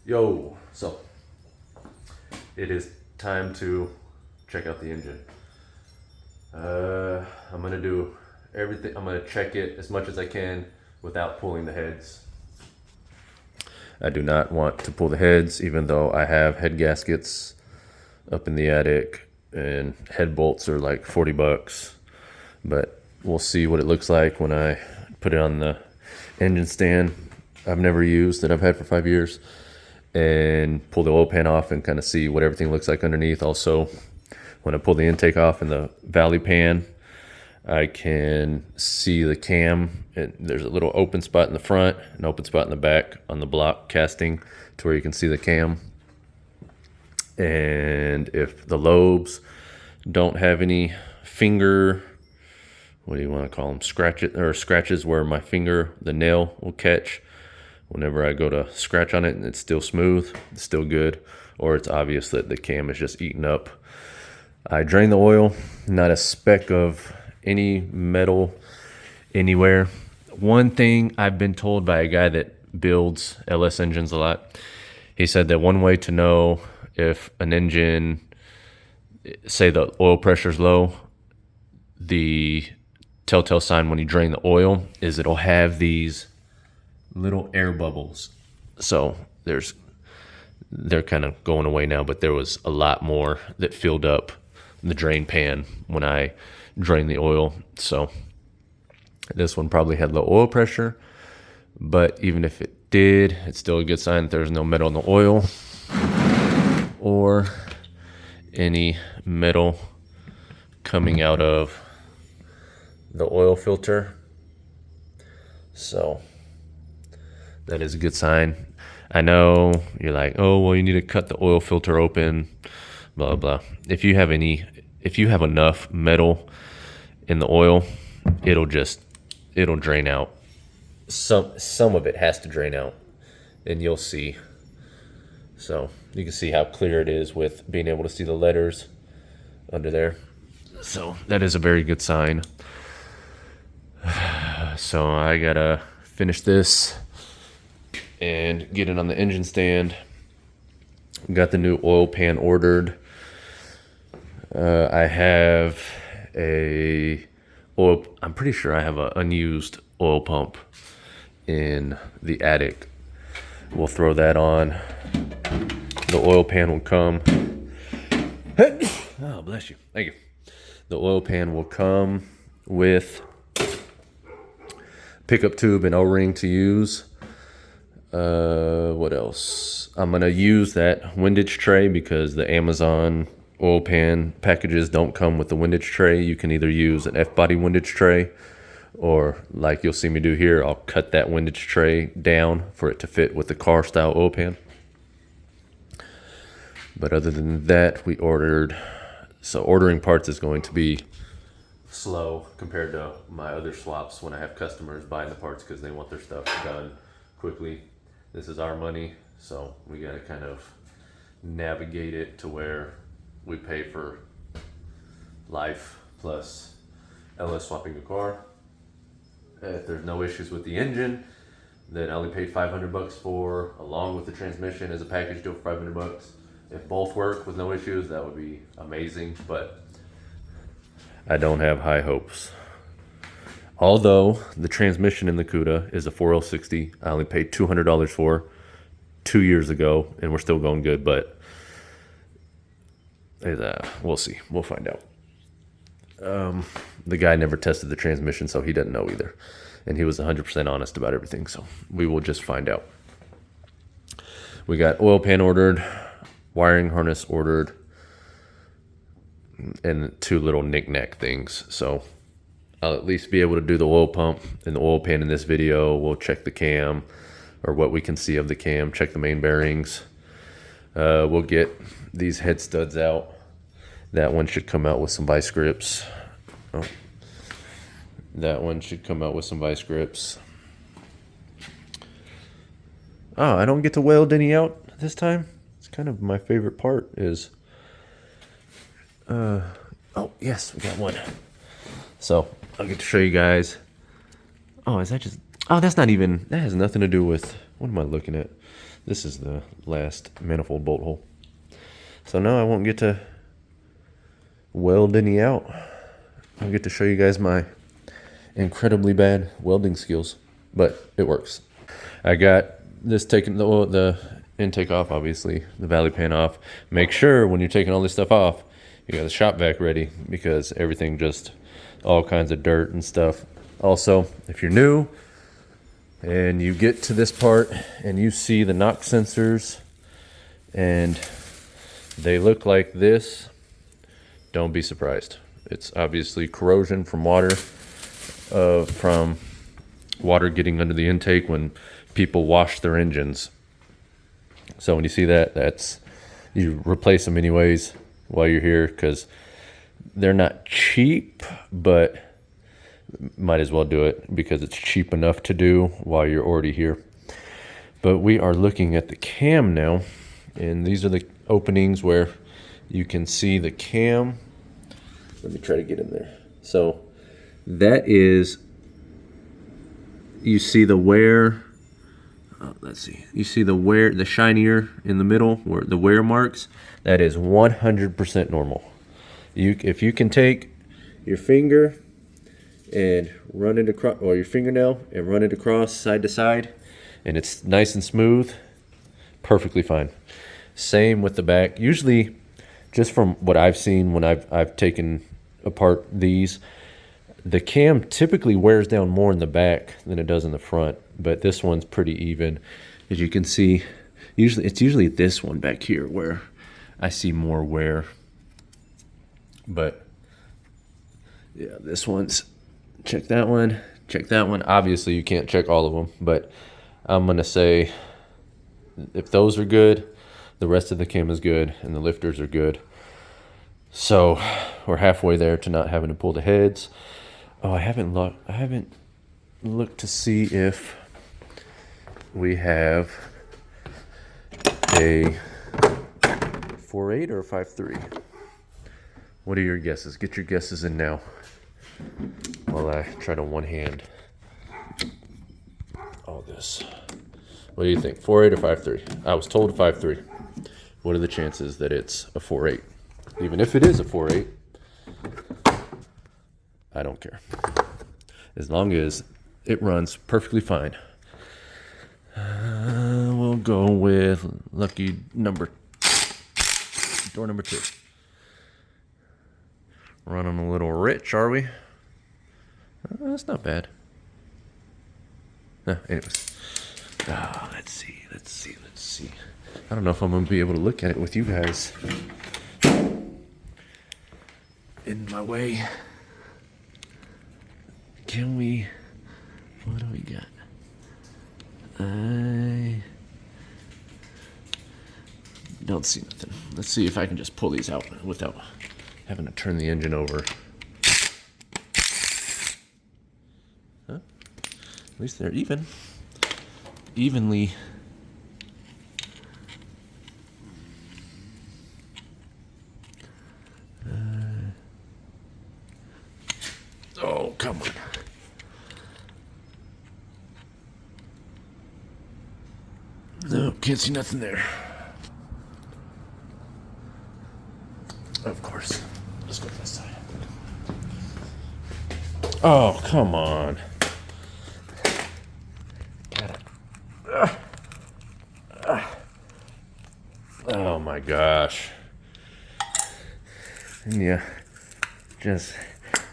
Yo, so it is time to check out the engine. I'm gonna do everything. I'm gonna check it as much as I can without pulling the heads. I do not want to pull the heads, even though I have head gaskets up in the attic, and head bolts are like 40 bucks. But we'll see what it looks like when I put it on the engine stand I've never used that I've had for 5 years, and pull the oil pan off and kind of see what everything looks like underneath. Also, when I pull the intake off in the valley pan, I can see the cam. There's a little open spot in the front, an open spot in the back on the block casting to where you can see the cam. And if the lobes don't have any finger, what do you want to call them? Scratches where my finger, the nail will catch. Whenever I go to scratch on it and it's still smooth, it's still good, or it's obvious that the cam is just eaten up. I drain the oil, not a speck of any metal anywhere. One thing I've been told by a guy that builds LS engines a lot, he said that one way to know if an engine, say the oil pressure is low, the telltale sign when you drain the oil is it'll have these little air bubbles. So they're kind of going away now, but there was a lot more that filled up the drain pan when I drained the oil. So this one probably had low oil pressure, but even if it did, it's still a good sign that there's no metal in the oil or any metal coming out of the oil filter. So that is a good sign. I know you're like, oh, well, you need to cut the oil filter open, blah, blah. If you have enough metal in the oil, it'll drain out. Some of it has to drain out, and you'll see. So you can see how clear it is with being able to see the letters under there. So that is a very good sign. So I gotta finish this and get it on the engine stand. Got the new oil pan ordered. I have I'm pretty sure I have an unused oil pump in the attic. We'll throw that on. The oil pan will come. Oh, bless you. Thank you. The oil pan will come with pickup tube and O-ring to use. What else? I'm gonna use that windage tray because the Amazon oil pan packages don't come with the windage tray. You can either use an F-body windage tray, or like you'll see me do here, I'll cut that windage tray down for it to fit with the car style oil pan. But other than that, ordering parts is going to be slow compared to my other swaps when I have customers buying the parts because they want their stuff done quickly. This is our money, so we got to kind of navigate it to where we pay for life plus LS swapping a car. If there's no issues with the engine, then I only paid 500 bucks for, along with the transmission as a package deal for 500 bucks. If both work with no issues, that would be amazing, but I don't have high hopes. Although the transmission in the Cuda is a 4L60, I only paid $200 for 2 years ago, and we're still going good, but we'll see. We'll find out. The guy never tested the transmission, so he doesn't know either. And he was 100% honest about everything, so we will just find out. We got oil pan ordered, wiring harness ordered, and 2 little knick-knack things. So I'll at least be able to do the oil pump and the oil pan in this video. We'll check the cam, or what we can see of the cam, check the main bearings. We'll get these head studs out. That one should come out with some vice grips. Oh, that one should come out with some vice grips. Oh, I don't get to weld any out this time. It's kind of my favorite part is, oh yes, we got one. So I'll get to show you guys. Oh, is that just, Oh, that's not even, that has nothing to do with, what am I looking at? This is the last manifold bolt hole. So now I won't get to weld any out. I'll get to show you guys my incredibly bad welding skills, but it works. I got this taking the intake off, obviously, the valley pan off. Make sure when you're taking all this stuff off, you got the shop vac ready, because everything just, all kinds of dirt and stuff. Also, if you're new and you get to this part and you see the knock sensors and they look like this, don't be surprised. It's obviously corrosion from water getting under the intake when people wash their engines. So when you see that, you replace them anyways while you're here, because they're not cheap, but might as well do it because it's cheap enough to do while you're already here. But we are looking at the cam now, and these are the openings where you can see the cam. Let me try to get in there. So that is, you see the wear. Let's see. You see the wear, the shinier in the middle, where the wear marks. That is 100% normal. If you can take your finger and run it across, or your fingernail and run it across side to side, and it's nice and smooth, perfectly fine. Same with the back. Usually, just from what I've seen when I've taken apart these, the cam typically wears down more in the back than it does in the front, but this one's pretty even. As you can see, it's usually this one back here where I see more wear. But yeah, this one's, check that one, check that one. Obviously you can't check all of them, but I'm gonna say if those are good, the rest of the cam is good and the lifters are good. So we're halfway there to not having to pull the heads. Oh, I haven't looked to see if we have a 4.8 or a 5.3. What are your guesses? Get your guesses in now while I try to one hand all this. What do you think? 4.8 or 5.3? I was told 5.3. What are the chances that it's a 4.8? Even if it is a 4.8, I don't care. As long as it runs perfectly fine. We'll go with lucky door number 2. Running a little rich, are we? That's not bad. Anyways. Let's see. I don't know if I'm going to be able to look at it with you guys in my way. Can we? What do we got? I don't see nothing. Let's see if I can just pull these out without having to turn the engine over. Huh? At least they're evenly. Oh, come on. No, can't see nothing there. Of course. Let's go this side. Oh, come on. Oh my gosh. Yeah, just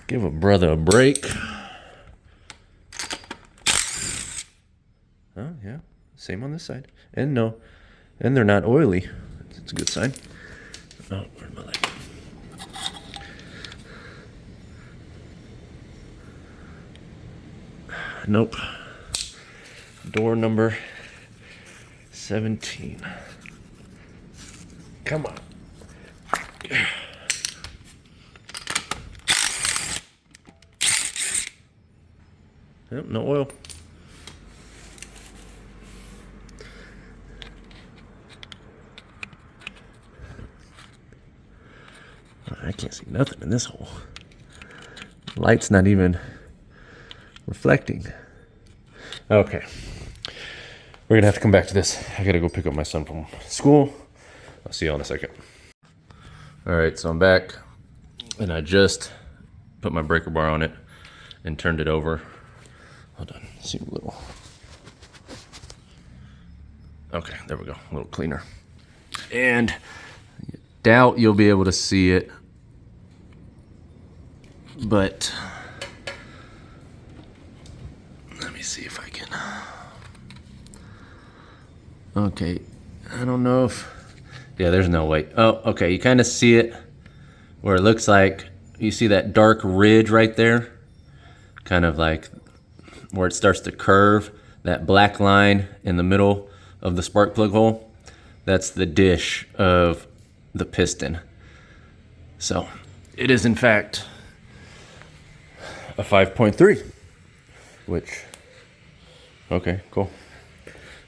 give a brother a break. Oh yeah, same on this side. And no, and they're not oily. It's a good sign. Oh, where's my leg? Nope. Door number 17. Come on. Yep, no oil. I can't see nothing in this hole. Light's not even reflecting. Okay. We're gonna have to come back to this. I gotta go pick up my son from school. I'll see you all in a second. All right, so I'm back, and I just put my breaker bar on it and turned it over. Hold on, see a little. Okay, there we go, a little cleaner. And doubt you'll be able to see it, but let me see if I can. Okay, I don't know if, yeah, there's no way. Oh, okay, you kind of see it where it looks like, you see that dark ridge right there? Kind of like where it starts to curve, that black line in the middle of the spark plug hole. That's the dish of the piston. So it is in fact a 5.3, which, okay, cool.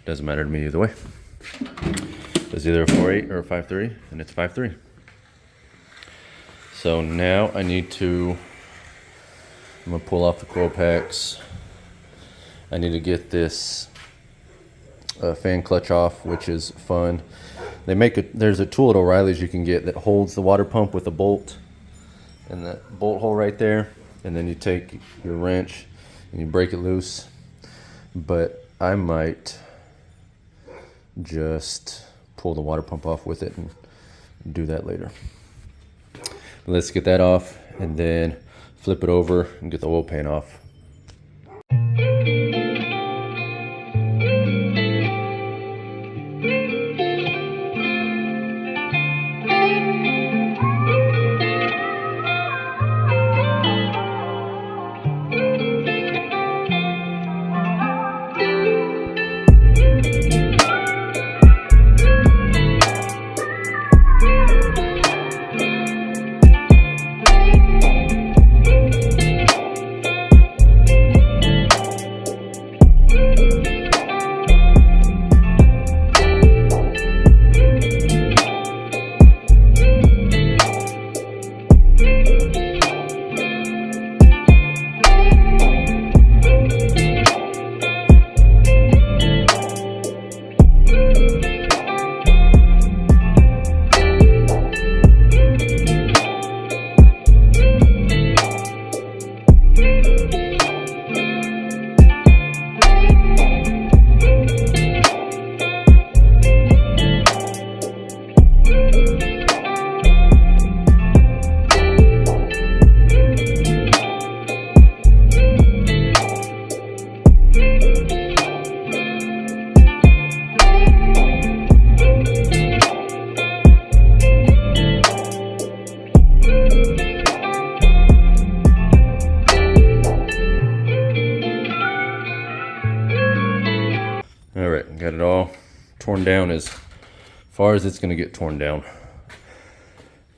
Doesn't matter to me either way. It's either a 4.8 or a 5.3, and it's 5.3. So now I need to, I'm gonna pull off the coil packs. I need to get this fan clutch off, which is fun. They make it, there's a tool at O'Reilly's you can get that holds the water pump with a bolt and that bolt hole right there, and then you take your wrench and you break it loose. But I might just pull the water pump off with it and do that later. Let's get that off and then flip it over and get the oil pan off. All right, got it all torn down as far as it's gonna get torn down.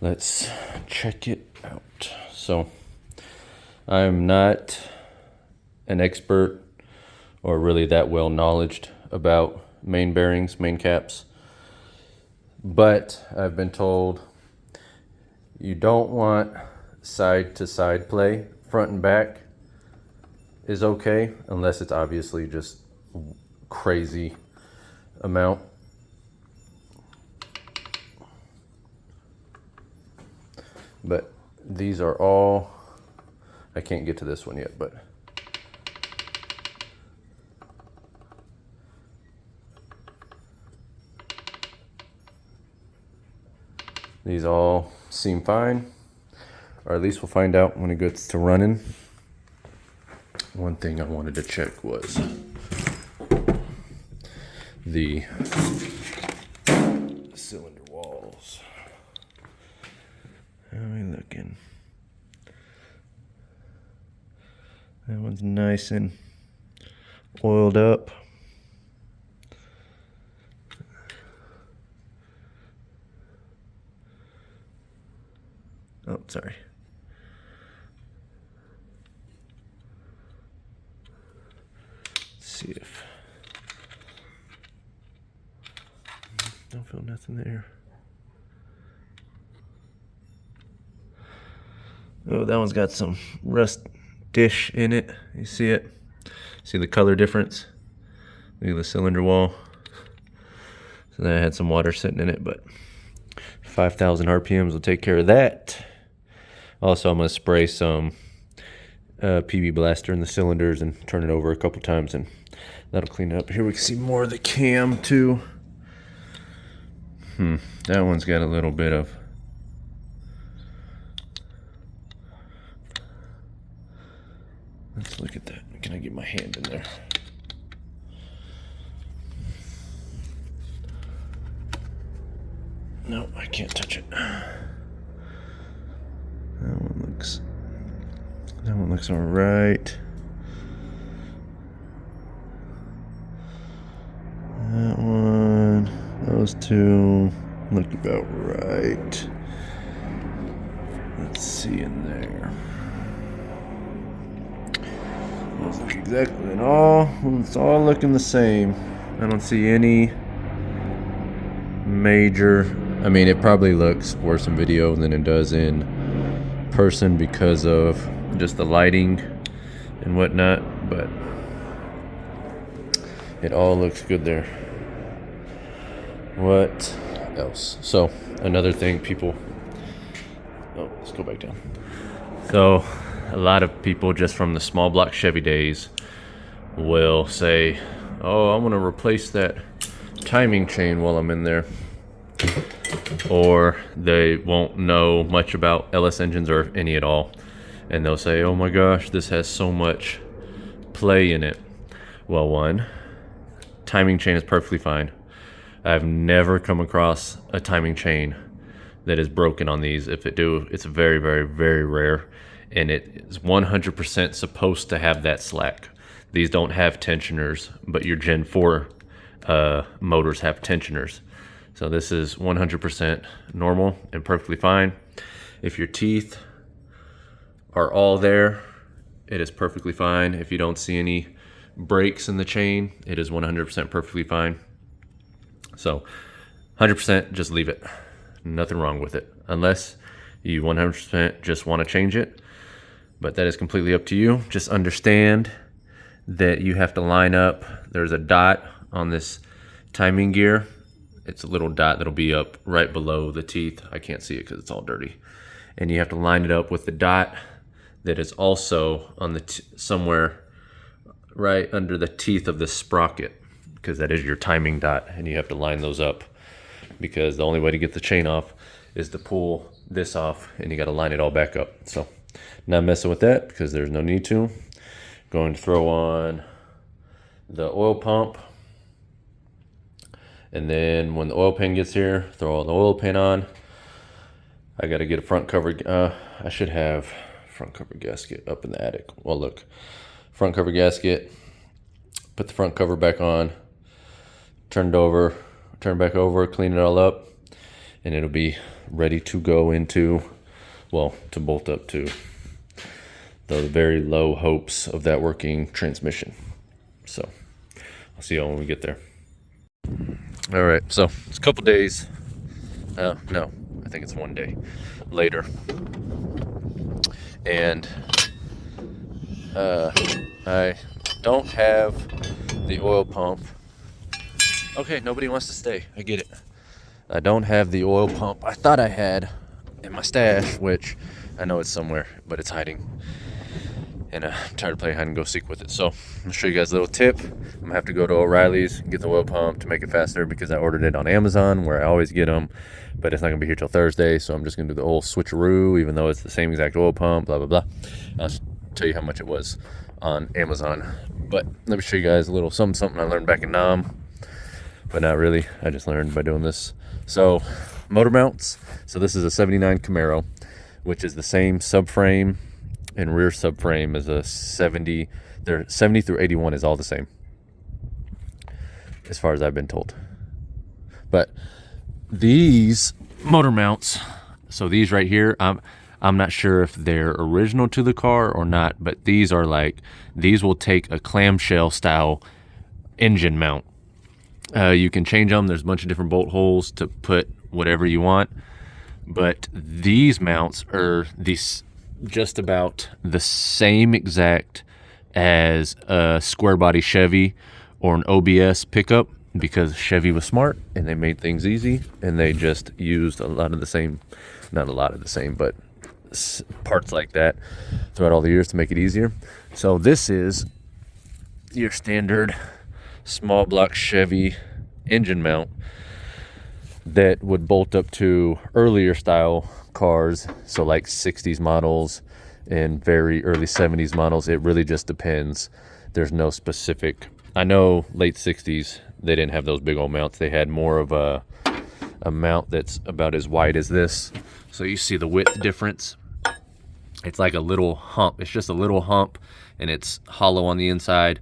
Let's check it out. So I'm not an expert or really that well knowledged about main bearings, main caps, but I've been told you don't want side to side play. Front and back is okay unless it's obviously just crazy amount. But these are all, I can't get to this one yet, but these all seem fine, or at least we'll find out when it gets to running. One thing I wanted to check was the cylinder walls. How are we looking? That one's nice and oiled up. Oh, sorry. Let's see if, don't feel nothing there. Oh, that one's got some rust dish in it. You see it? See the color difference? Look at the cylinder wall. So then I had some water sitting in it, but 5,000 RPMs will take care of that. Also, I'm gonna spray some PB Blaster in the cylinders and turn it over a couple times, and that'll clean it up. Here we can see more of the cam too. That one's got a little bit of let's look at that. Can I get my hand in there? No, I can't touch it. That one looks all right. That one, those two look about right. Let's see in there. Those look exactly it's all looking the same. I don't see any major. I mean, it probably looks worse in video than it does in person because of just the lighting and whatnot, but it all looks good there. What else? So another thing let's go back down. So a lot of people just from the small block Chevy days will say, oh, I want to replace that timing chain while I'm in there. Or they won't know much about LS engines or any at all, and they'll say, oh my gosh, this has so much play in it. Well, one, timing chain is perfectly fine. I've never come across a timing chain that is broken on these. If it do, it's very, very, very rare, and it is 100% supposed to have that slack. These don't have tensioners, but your Gen 4 motors have tensioners. So this is 100% normal and perfectly fine. If your teeth are all there, it is perfectly fine. If you don't see any breaks in the chain, it is 100% perfectly fine. So 100% just leave it. Nothing wrong with it. Unless you 100% just want to change it. But that is completely up to you. Just understand that you have to line up. There's a dot on this timing gear. It's a little dot that'll be up right below the teeth. I can't see it because it's all dirty. And you have to line it up with the dot that is also on the somewhere right under the teeth of the sprocket, because that is your timing dot, and you have to line those up, because the only way to get the chain off is to pull this off, and you got to line it all back up. So not messing with that because there's no need to. Going to throw on the oil pump. And then when the oil pan gets here, throw all the oil pan on. I got to get a front cover. I should have front cover gasket up in the attic. Well, look, front cover gasket. Put the front cover back on. Turn back over, clean it all up, and it'll be ready to go into, well, to bolt up to the very low hopes of that working transmission. So I'll see y'all when we get there. All right, so it's a couple days. No, I think it's one day later. And I don't have the oil pump. Okay, nobody wants to stay. I get it. I don't have the oil pump I thought I had in my stash, which I know it's somewhere, but it's hiding. And I'm tired of playing hide and go seek with it. So I'm gonna show you guys a little tip. I'm gonna have to go to O'Reilly's and get the oil pump to make it faster, because I ordered it on Amazon, where I always get them, but it's not gonna be here till Thursday. So I'm just gonna do the old switcheroo, even though it's the same exact oil pump, blah, blah, blah. I'll tell you how much it was on Amazon. But let me show you guys a little something I learned back in Nam, but not really. I just learned by doing this. So motor mounts. So this is a 79 Camaro, which is the same subframe and rear subframe as a 70. They're 70 through 81 is all the same, as far as I've been told. But these motor mounts, so these right here, I'm not sure if they're original to the car or not, but these will take a clamshell style engine mount. You can change them. There's a bunch of different bolt holes to put whatever you want, but these mounts are just about the same exact as a square body Chevy or an OBS pickup, because Chevy was smart and they made things easy, and they just used a lot of the same, not a lot of the same, but parts like that throughout all the years to make it easier. So this is your standard small block Chevy engine mount that would bolt up to earlier style cars, so like 60s models and very early 70s models. It really just depends. There's no specific. I know late 60s they didn't have those big old mounts. They had more of a mount that's about as wide as this. So you see the width difference. It's like a little hump. It's just a little hump, and it's hollow on the inside,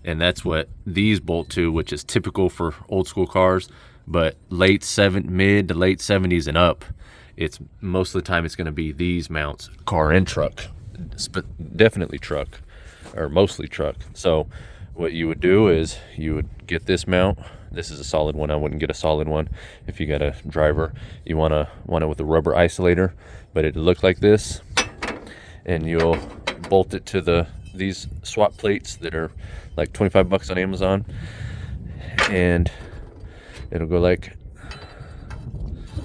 and that's what these bolt to, which is typical for old school cars. But mid to late 70s and up, it's most of the time it's going to be these mounts, car and truck, definitely truck, or mostly truck. So what you would do is you would get this mount. This is a solid one. I wouldn't get a solid one if you got a driver. You want it with a rubber isolator, but it look like this, and you'll bolt it to these swap plates that are like 25 bucks on Amazon, and it'll go like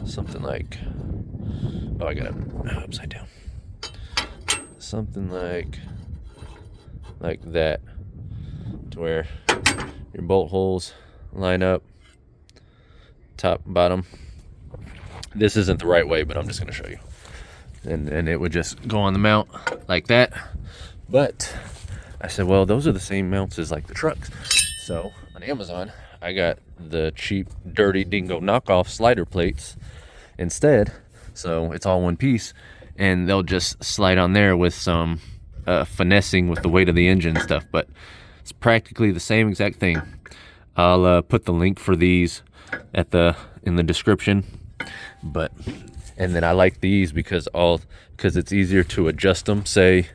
something like, oh, I got it upside down. Something like that, to where your bolt holes line up, top, bottom. This isn't the right way, but I'm just going to show you. And it would just go on the mount like that. But I said, well, those are the same mounts as like the trucks. So on Amazon, I got the cheap, dirty dingo knockoff slider plates instead. So it's all one piece, and they'll just slide on there with some finessing with the weight of the engine and stuff. But it's practically the same exact thing. I'll put the link for these in the description. And then I like these because it's easier to adjust them. Say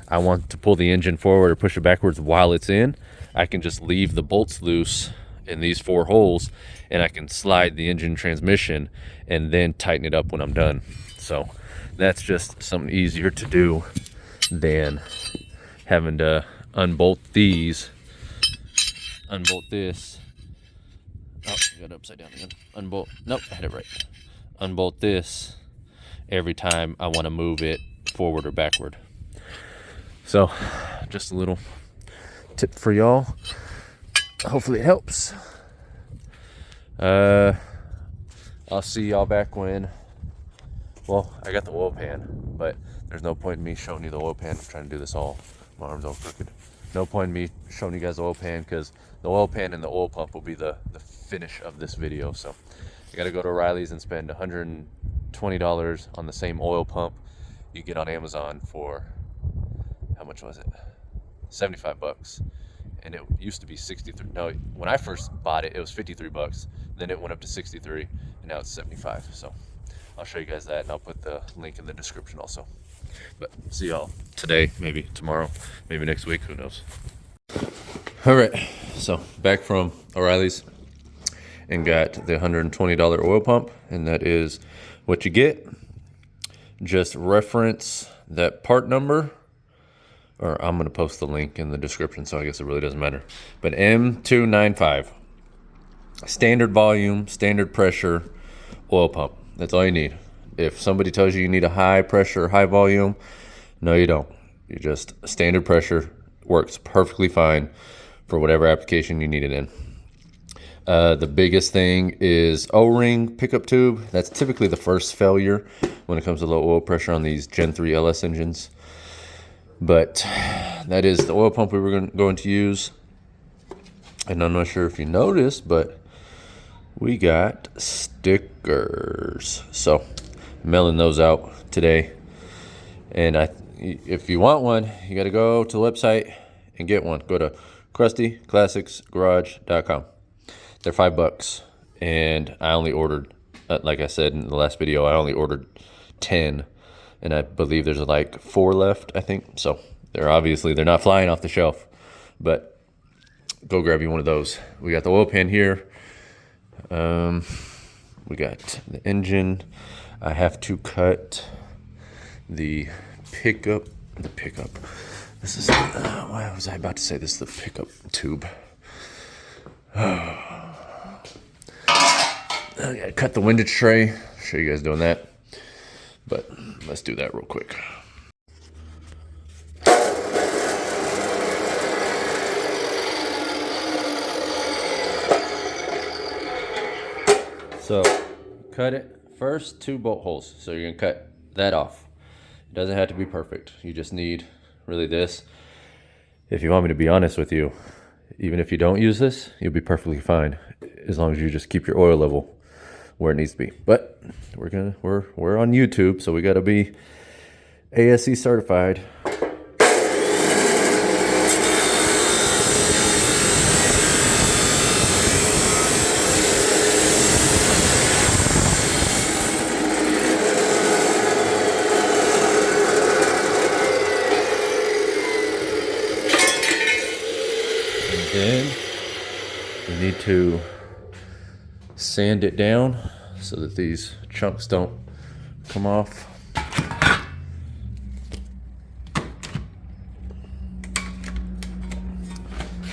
I want to pull the engine forward or push it backwards while it's in, I can just leave the bolts loose in these 4 holes, and I can slide the engine transmission and then tighten it up when I'm done. So that's just something easier to do than having to unbolt this. Oh, I got it upside down again. Nope, I had it right. Unbolt this every time I want to move it forward or backward. So just a little tip for y'all. Hopefully it helps. I'll see y'all back when, well, I got the oil pan, but there's no point in me showing you the oil pan. I'm trying to do this all, my arm's all crooked. No point in me showing you guys the oil pan, because the oil pan and the oil pump will be the finish of this video. So you got to go to O'Reilly's and spend $120 on the same oil pump you get on Amazon for, how much was it? 75 bucks. And it used to be 63. No, when I first bought it, it was 53 bucks. Then it went up to 63, and now it's 75. So I'll show you guys that, and I'll put the link in the description also. But see y'all today, maybe tomorrow, maybe next week, who knows. All right, so back from O'Reilly's and got the $120 oil pump, and that is what you get. Just reference that part number, or I'm going to post the link in the description, so I guess it really doesn't matter. But M295, standard volume, standard pressure oil pump. That's all you need. If somebody tells you need a high pressure, high volume, no, you don't. You just standard pressure works perfectly fine for whatever application you need it in. The biggest thing is O-ring pickup tube. That's typically the first failure when it comes to low oil pressure on these Gen 3 LS engines. But that is the oil pump we were going to use. And I'm not sure if you noticed, but we got stickers. So mailing those out today. And if you want one, you got to go to the website and get one. Go to CrustyClassicsGarage.com. They're $5, and I only ordered, like I said in the last video, I only ordered 10, and I believe there's like 4 left, I think. So they're not flying off the shelf, but go grab you one of those. We got the oil pan here. We got the engine. I have to cut the This is, why was I about to say this is the pickup tube? I gotta cut the windage tray. Show you guys doing that. But let's do that real quick. So cut it first, 2 bolt holes. So you're gonna cut that off. It doesn't have to be perfect. You just need really this. If you want me to be honest with you, even if you don't use this, you'll be perfectly fine as long as you just keep your oil level where it needs to be. But we're on YouTube, so we gotta be ASE certified. Then we need to sand it down so that these chunks don't come off.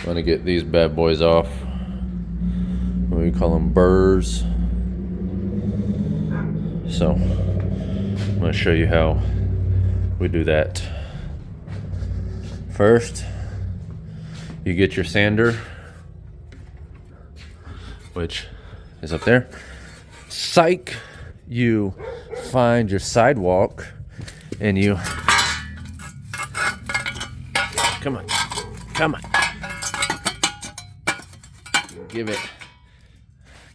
Want to get these bad boys off. We call them burrs. So I'm going to show you how we do that. First, you get your sander, which is up there. Psych! You find your sidewalk and you come on, give it.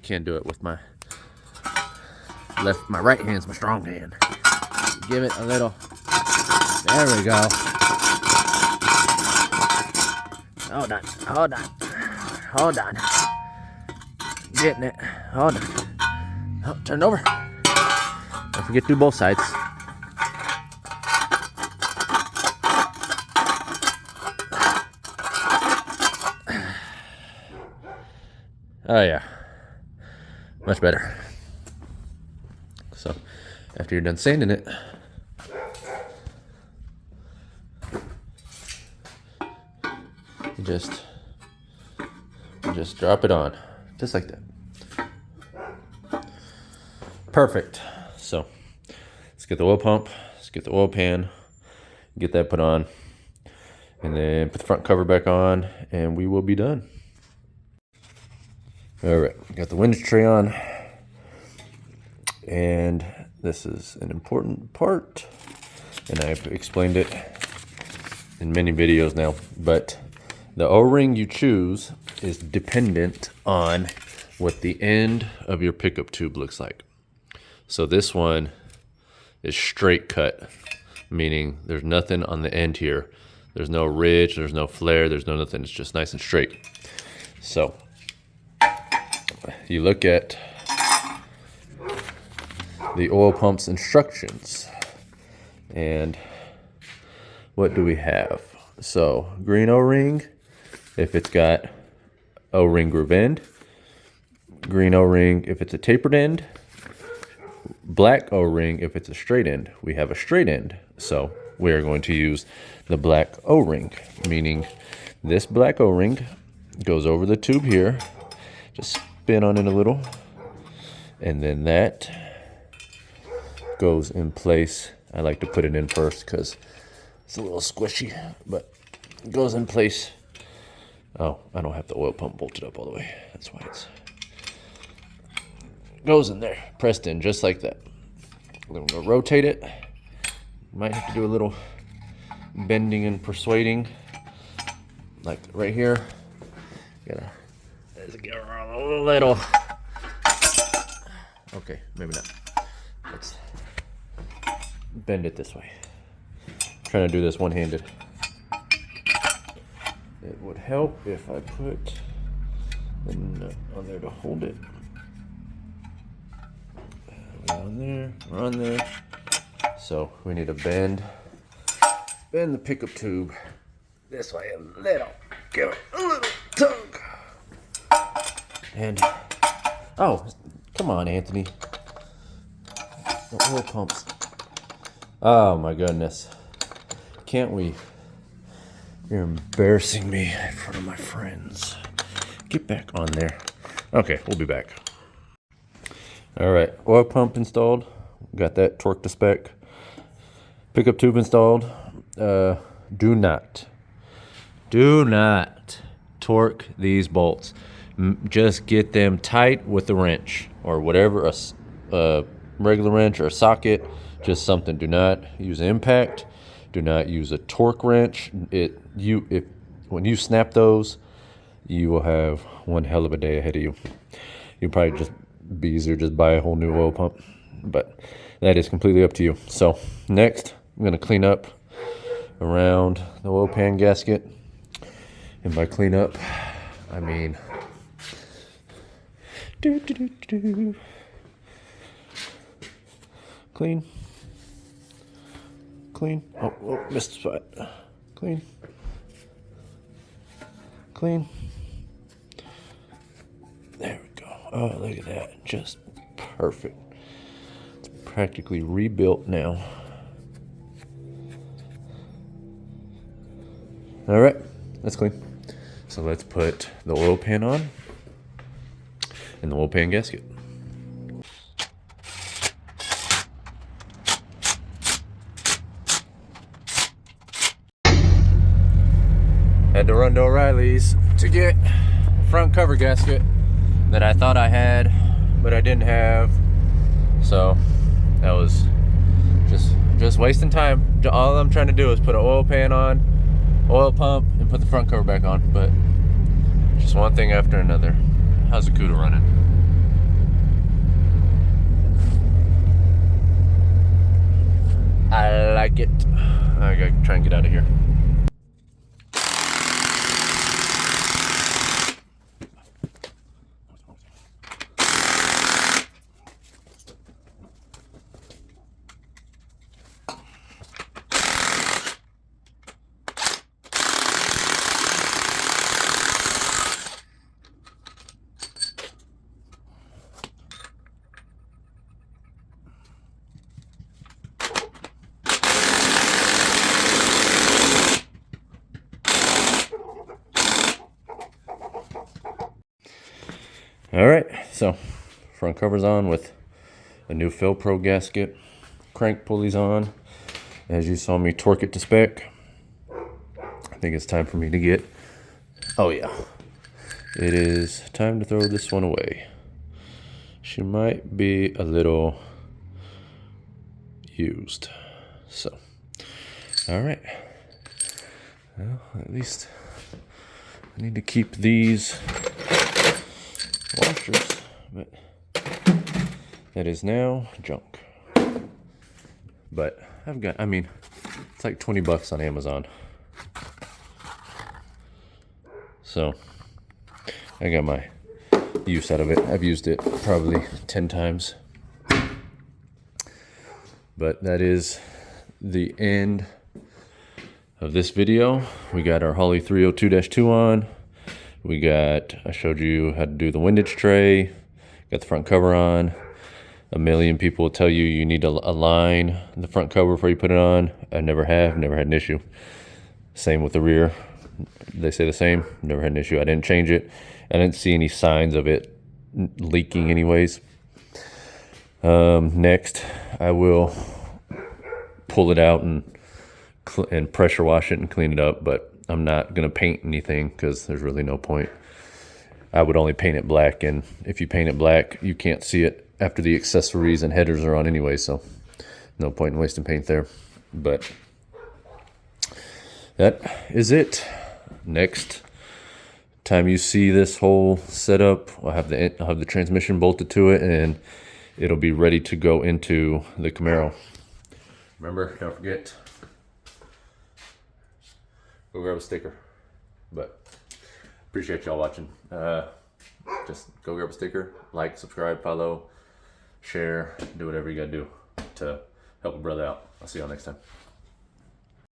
Can't do it with my left. My right hand's my strong hand. Give it a little. There we go. Hold on. Getting it. Hold on. Oh, turn it over. Don't forget to do both sides. Oh yeah. Much better. So, after you're done sanding it, just drop it on, just like that. Perfect. So let's get the oil pump, let's get the oil pan, get that put on, and then put the front cover back on, and we will be done. All right, got the winch tray on, and this is an important part, and I've explained it in many videos now, but the O-ring you choose is dependent on what the end of your pickup tube looks like. So this one is straight cut, meaning there's nothing on the end here. There's no ridge, there's no flare, there's no nothing. It's just nice and straight. So you look at the oil pump's instructions, and what do we have? So green O-ring, if it's got O-ring groove end, green O-ring if it's a tapered end, black O-ring if it's a straight end. We have a straight end, so we are going to use the black O-ring, meaning this black O-ring goes over the tube here, just spin on it a little, and then that goes in place. I like to put it in first because it's a little squishy, but it goes in place. Oh, I don't have the oil pump bolted up all the way. That's why it's goes in there, pressed in just like that. I'm gonna rotate it. Might have to do a little bending and persuading, like right here. Let's get a little. Okay, maybe not. Let's bend it this way. I'm trying to do this one-handed. It would help if I put the nut on there to hold it. We're on there. So we need to bend the pickup tube this way a little. Give it a little tug. And, oh, come on, Anthony. The oil pumps. Oh my goodness. Can't we You're embarrassing me in front of my friends. Get back on there. Okay, we'll be back. All right, oil pump installed. Got that torque to spec. Pickup tube installed. Do not torque these bolts. Just get them tight with the wrench or whatever, a regular wrench or a socket, just something. Do not use impact. Do not use a torque wrench. When you snap those, you will have one hell of a day ahead of you. You'll probably just be easier just buy a whole new oil pump, but that is completely up to you. So next, I'm going to clean up around the oil pan gasket, and by clean up, I mean clean. Oh, missed a spot. Clean. There we go. Oh, look at that. Just perfect. It's practically rebuilt now. All right, that's clean. So let's put the oil pan on and the oil pan gasket. Had to run to O'Reilly's to get a front cover gasket that I thought I had, but I didn't have. So that was just wasting time. All I'm trying to do is put an oil pan on, oil pump, and put the front cover back on. But just one thing after another. How's the CUDA running? I like it. I gotta try and get out of here. All right, so front cover's on with a new Pro gasket, crank pulleys on. As you saw me torque it to spec, I think it's time for me to get, oh yeah, it is time to throw this one away. She might be a little used, so, all right. Well, at least I need to keep these washers, but that is now junk. But it's like 20 bucks on Amazon. So I got my use out of it. I've used it probably 10 times. But that is the end of this video. We got our Holley 302-2 on. I showed you how to do the windage tray, got the front cover on. A million people will tell you you need to align the front cover before you put it on. I never had an issue. Same with the rear. They say the same, never had an issue. I didn't change it. I didn't see any signs of it leaking anyways. Next, I will pull it out and pressure wash it and clean it up, but I'm not going to paint anything because there's really no point. I would only paint it black, and if you paint it black, you can't see it after the accessories and headers are on anyway, so no point in wasting paint there. But that is it. Next time you see this whole setup, I'll have the transmission bolted to it, and it'll be ready to go into the Camaro. Remember, don't forget, go grab a sticker. But appreciate y'all watching. Just go grab a sticker, like, subscribe, follow, share, do whatever you gotta do to help a brother out. I'll see y'all next time.